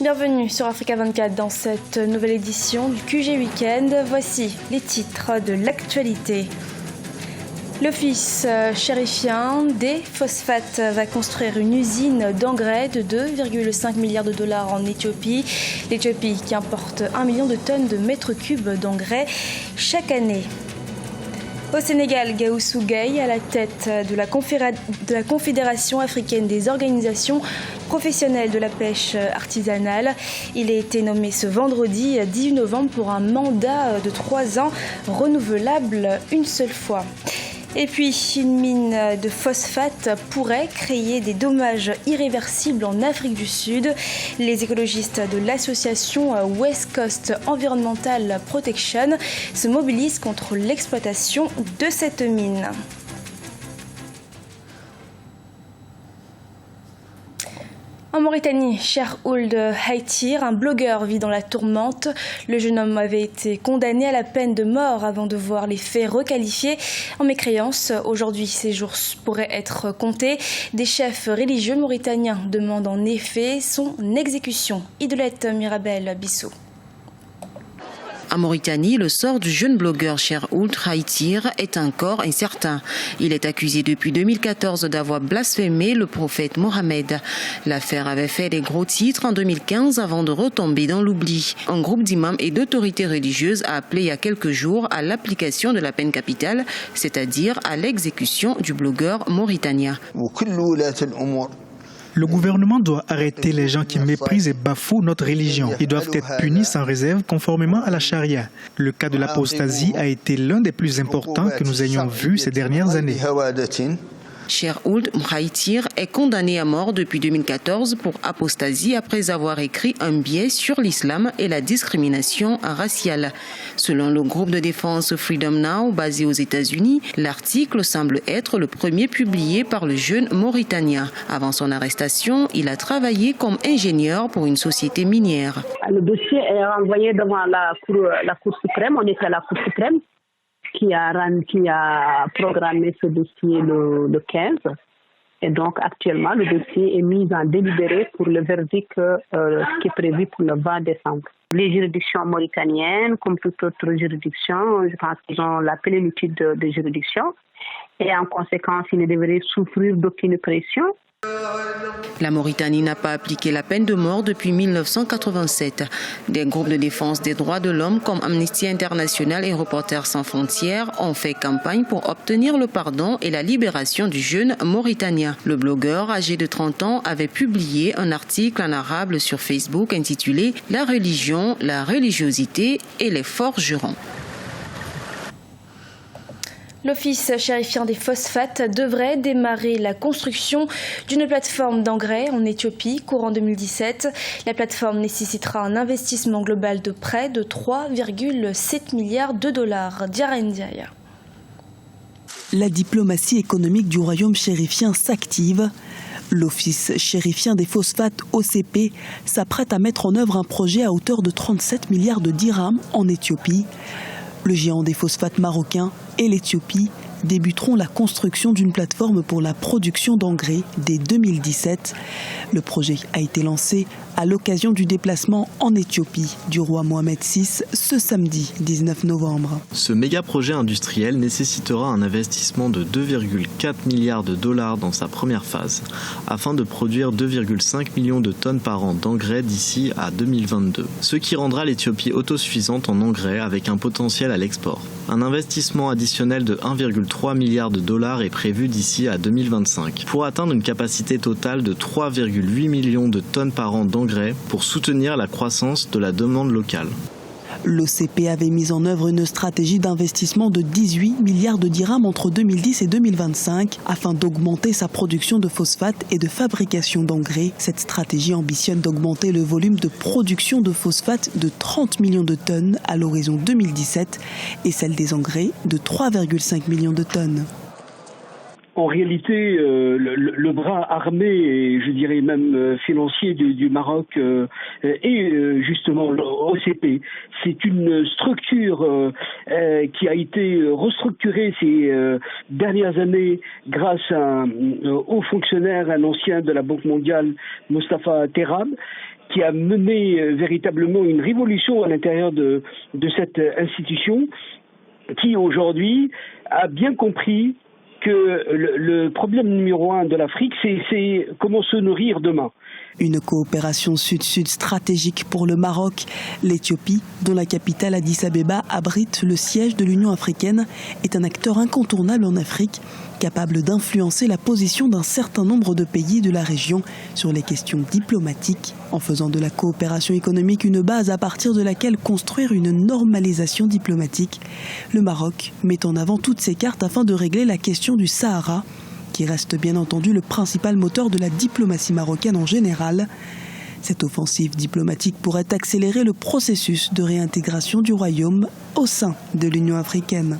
Bienvenue sur Africa 24 dans cette nouvelle édition du QG Weekend. Voici les titres de l'actualité. L'Office chérifien des phosphates va construire une usine d'engrais de 2,5 milliards de dollars en Éthiopie. L'Éthiopie qui importe 1 million de tonnes de mètres cubes d'engrais chaque année. Au Sénégal, Gaussou Gaye à la tête de la Confédération africaine des organisations professionnelles de la pêche artisanale. Il a été nommé ce vendredi 18 novembre pour un mandat de 3 ans renouvelable une seule fois. Et puis, une mine de phosphate pourrait créer des dommages irréversibles en Afrique du Sud. Les écologistes de l'association West Coast Environmental Protection se mobilisent contre l'exploitation de cette mine. En Mauritanie, Cheikh Ould Haïtir, un blogueur, vit dans la tourmente. Le jeune homme avait été condamné à la peine de mort avant de voir les faits requalifiés en mécréance. Aujourd'hui, ses jours pourraient être comptés. Des chefs religieux mauritaniens demandent en effet son exécution. Idolette Mirabel Bissou. En Mauritanie, le sort du jeune blogueur Cheikh Ould Haïtir est encore incertain. Il est accusé depuis 2014 d'avoir blasphémé le prophète Mohammed. L'affaire avait fait des gros titres en 2015 avant de retomber dans l'oubli. Un groupe d'imams et d'autorités religieuses a appelé il y a quelques jours à l'application de la peine capitale, c'est-à-dire à l'exécution du blogueur mauritanien. Le gouvernement doit arrêter les gens qui méprisent et bafouent notre religion. Ils doivent être punis sans réserve conformément à la charia. Le cas de l'apostasie a été l'un des plus importants que nous ayons vus ces dernières années. Cheikh Ould Haïtir est condamné à mort depuis 2014 pour apostasie après avoir écrit un biais sur l'islam et la discrimination raciale. Selon le groupe de défense Freedom Now basé aux États-Unis, l'article semble être le premier publié par le jeune Mauritanien. Avant son arrestation, il a travaillé comme ingénieur pour une société minière. Le dossier est renvoyé devant la Cour suprême. On était à la Cour suprême qui a programmé ce dossier le 15. Et donc, actuellement, le dossier est mis en délibéré pour le verdict qui est prévu pour le 20 décembre. Les juridictions mauritaniennes, comme toute autre juridiction, je pense qu'ils ont la plénitude de juridictions. Et en conséquence, ils ne devraient souffrir d'aucune pression. La Mauritanie n'a pas appliqué la peine de mort depuis 1987. Des groupes de défense des droits de l'homme comme Amnesty International et Reporters sans frontières ont fait campagne pour obtenir le pardon et la libération du jeune Mauritanien. Le blogueur âgé de 30 ans avait publié un article en arabe sur Facebook intitulé « La religion, la religiosité et les forgerons ». L'Office chérifien des phosphates devrait démarrer la construction d'une plateforme d'engrais en Éthiopie courant 2017. La plateforme nécessitera un investissement global de près de 3,7 milliards de dollars. Diarra Ndiaye. La diplomatie économique du royaume chérifien s'active. L'Office chérifien des phosphates OCP s'apprête à mettre en œuvre un projet à hauteur de 37 milliards de dirhams en Éthiopie. Le géant des phosphates marocains et l'Éthiopie débuteront la construction d'une plateforme pour la production d'engrais dès 2017. Le projet a été lancé à l'occasion du déplacement en Éthiopie du roi Mohamed VI ce samedi 19 novembre. Ce méga projet industriel nécessitera un investissement de 2,4 milliards de dollars dans sa première phase, afin de produire 2,5 millions de tonnes par an d'engrais d'ici à 2022, ce qui rendra l'Éthiopie autosuffisante en engrais avec un potentiel à l'export. Un investissement additionnel de 1,3 milliard de dollars est prévu d'ici à 2025, pour atteindre une capacité totale de 3,8 millions de tonnes par an d'engrais pour soutenir la croissance de la demande locale. L'OCP avait mis en œuvre une stratégie d'investissement de 18 milliards de dirhams entre 2010 et 2025 afin d'augmenter sa production de phosphate et de fabrication d'engrais. Cette stratégie ambitionne d'augmenter le volume de production de phosphate de 30 millions de tonnes à l'horizon 2017 et celle des engrais de 3,5 millions de tonnes. En réalité, le bras armé et je dirais même financier du Maroc est justement l'OCP. C'est une structure qui a été restructurée ces dernières années grâce à un haut fonctionnaire, un ancien de la Banque mondiale, Mostafa Terrab, qui a mené véritablement une révolution à l'intérieur de cette institution, qui aujourd'hui a bien compris que le problème numéro 1 de l'Afrique, c'est comment se nourrir demain. Une coopération sud-sud stratégique pour le Maroc. L'Éthiopie, dont la capitale Addis Abeba abrite le siège de l'Union africaine, est un acteur incontournable en Afrique, capable d'influencer la position d'un certain nombre de pays de la région sur les questions diplomatiques, en faisant de la coopération économique une base à partir de laquelle construire une normalisation diplomatique. Le Maroc met en avant toutes ses cartes afin de régler la question du Sahara, qui reste bien entendu le principal moteur de la diplomatie marocaine en général. Cette offensive diplomatique pourrait accélérer le processus de réintégration du royaume au sein de l'Union africaine.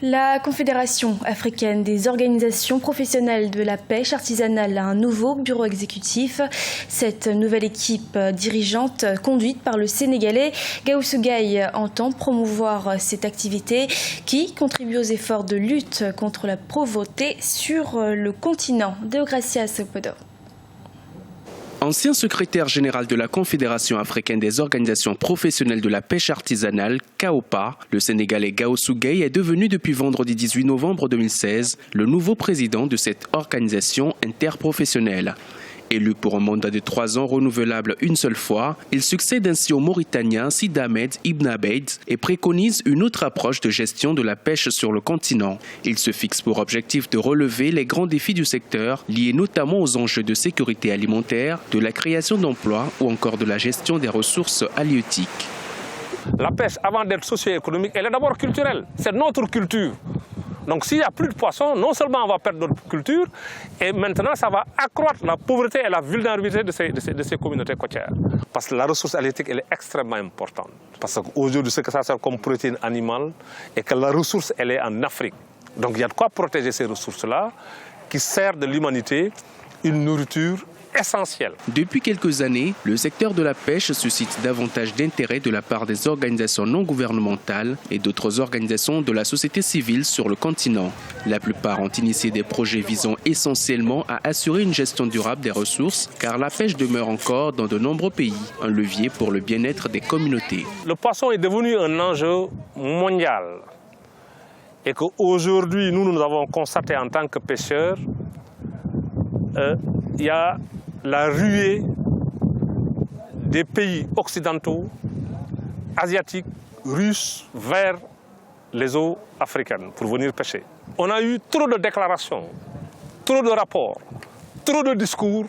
La Confédération africaine des organisations professionnelles de la pêche artisanale a un nouveau bureau exécutif. Cette nouvelle équipe dirigeante, conduite par le Sénégalais Gawusu Gaye, entend promouvoir cette activité qui contribue aux efforts de lutte contre la pauvreté sur le continent. Deogracia Sopodo. Ancien secrétaire général de la Confédération africaine des organisations professionnelles de la pêche artisanale, CAOPA, le Sénégalais Gawusu Gaye est devenu depuis vendredi 18 novembre 2016 le nouveau président de cette organisation interprofessionnelle. Élu pour un mandat de 3 ans renouvelable une seule fois, il succède ainsi au Mauritanien Sidi Ahmed Ibn Abeid et préconise une autre approche de gestion de la pêche sur le continent. Il se fixe pour objectif de relever les grands défis du secteur, liés notamment aux enjeux de sécurité alimentaire, de la création d'emplois ou encore de la gestion des ressources halieutiques. La pêche, avant d'être socio-économique, elle est d'abord culturelle. C'est notre culture. Donc s'il n'y a plus de poissons, non seulement on va perdre notre culture, et maintenant ça va accroître la pauvreté et la vulnérabilité de ces communautés côtières. Parce que la ressource halieutique, elle est extrêmement importante. Parce qu'aujourd'hui, ce que ça sert comme protéine animale, et que la ressource, elle est en Afrique. Donc il y a de quoi protéger ces ressources-là, qui servent de l'humanité une nourriture essentielle. Depuis quelques années, le secteur de la pêche suscite davantage d'intérêt de la part des organisations non gouvernementales et d'autres organisations de la société civile sur le continent. La plupart ont initié des projets visant essentiellement à assurer une gestion durable des ressources, car la pêche demeure encore dans de nombreux pays un levier pour le bien-être des communautés. Le poisson est devenu un enjeu mondial et qu'aujourd'hui, nous avons constaté en tant que pêcheurs, il y a la ruée des pays occidentaux, asiatiques, russes, vers les eaux africaines pour venir pêcher. On a eu trop de déclarations, trop de rapports, trop de discours.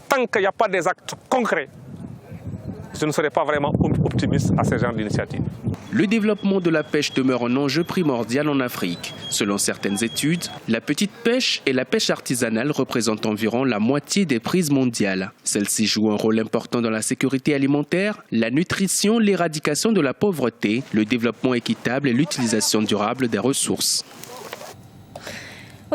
Tant qu'il n'y a pas des actes concrets, je ne serai pas vraiment optimiste à ce genre d'initiative. Le développement de la pêche demeure un enjeu primordial en Afrique. Selon certaines études, la petite pêche et la pêche artisanale représentent environ la moitié des prises mondiales. Celle-ci joue un rôle important dans la sécurité alimentaire, la nutrition, l'éradication de la pauvreté, le développement équitable et l'utilisation durable des ressources.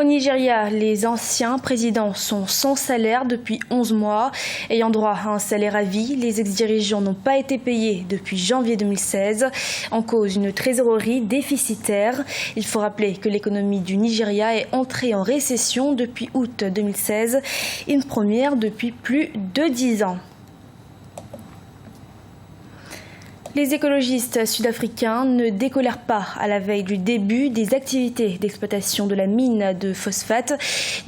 Au Nigeria, les anciens présidents sont sans salaire depuis 11 mois. Ayant droit à un salaire à vie, les ex-dirigeants n'ont pas été payés depuis janvier 2016. En cause, une trésorerie déficitaire. Il faut rappeler que l'économie du Nigeria est entrée en récession depuis août 2016, une première depuis plus de 10 ans. Les écologistes sud-africains ne décolèrent pas à la veille du début des activités d'exploitation de la mine de phosphate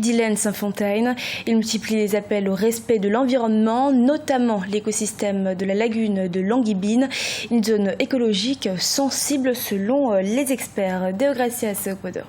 d'Ilen-Saint-Fontaine. Ils multiplient les appels au respect de l'environnement, notamment l'écosystème de la lagune de Languibine, une zone écologique sensible selon les experts. Deogracia Sopodo.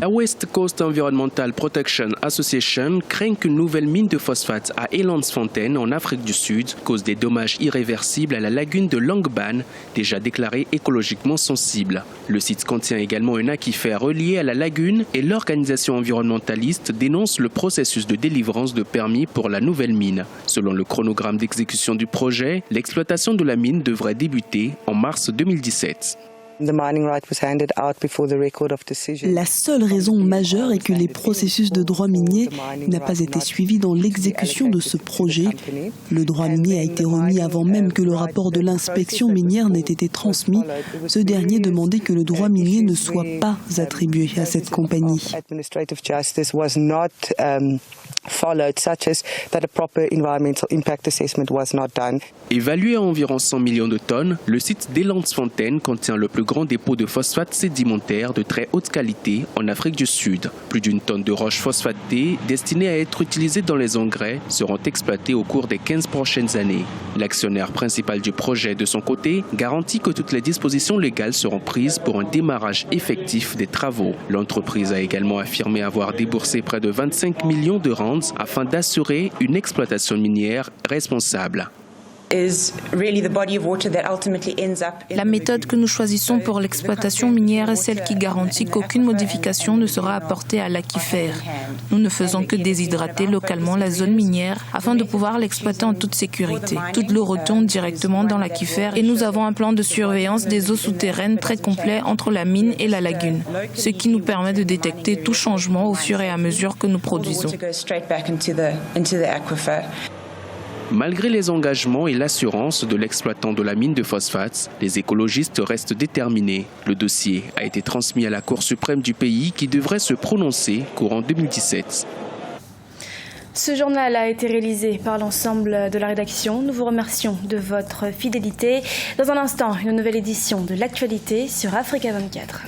La West Coast Environmental Protection Association craint qu'une nouvelle mine de phosphate à Elandsfontein en Afrique du Sud cause des dommages irréversibles à la lagune de Langbaan, déjà déclarée écologiquement sensible. Le site contient également un aquifère relié à la lagune et l'organisation environnementaliste dénonce le processus de délivrance de permis pour la nouvelle mine. Selon le chronogramme d'exécution du projet, l'exploitation de la mine devrait débuter en mars 2017. La seule raison majeure est que les processus de droit minier n'ont pas été suivis dans l'exécution de ce projet. Le droit minier a été remis avant même que le rapport de l'inspection minière n'ait été transmis. Ce dernier demandait que le droit minier ne soit pas attribué à cette compagnie. Évalué à environ 100 millions de tonnes, le site d'Elandsfontein contient le plus grand dépôt de phosphate sédimentaire de très haute qualité en Afrique du Sud. Plus d'une tonne de roches phosphatées destinées à être utilisées dans les engrais seront exploitées au cours des 15 prochaines années. L'actionnaire principal du projet, de son côté, garantit que toutes les dispositions légales seront prises pour un démarrage effectif des travaux. L'entreprise a également affirmé avoir déboursé près de 25 millions de rands afin d'assurer une exploitation minière responsable. La méthode que nous choisissons pour l'exploitation minière est celle qui garantit qu'aucune modification ne sera apportée à l'aquifère. Nous ne faisons que déshydrater localement la zone minière afin de pouvoir l'exploiter en toute sécurité. Toute l'eau retourne directement dans l'aquifère et nous avons un plan de surveillance des eaux souterraines très complet entre la mine et la lagune, ce qui nous permet de détecter tout changement au fur et à mesure que nous produisons. Malgré les engagements et l'assurance de l'exploitant de la mine de phosphate, les écologistes restent déterminés. Le dossier a été transmis à la Cour suprême du pays qui devrait se prononcer courant 2017. Ce journal a été réalisé par l'ensemble de la rédaction. Nous vous remercions de votre fidélité. Dans un instant, une nouvelle édition de l'actualité sur Africa 24.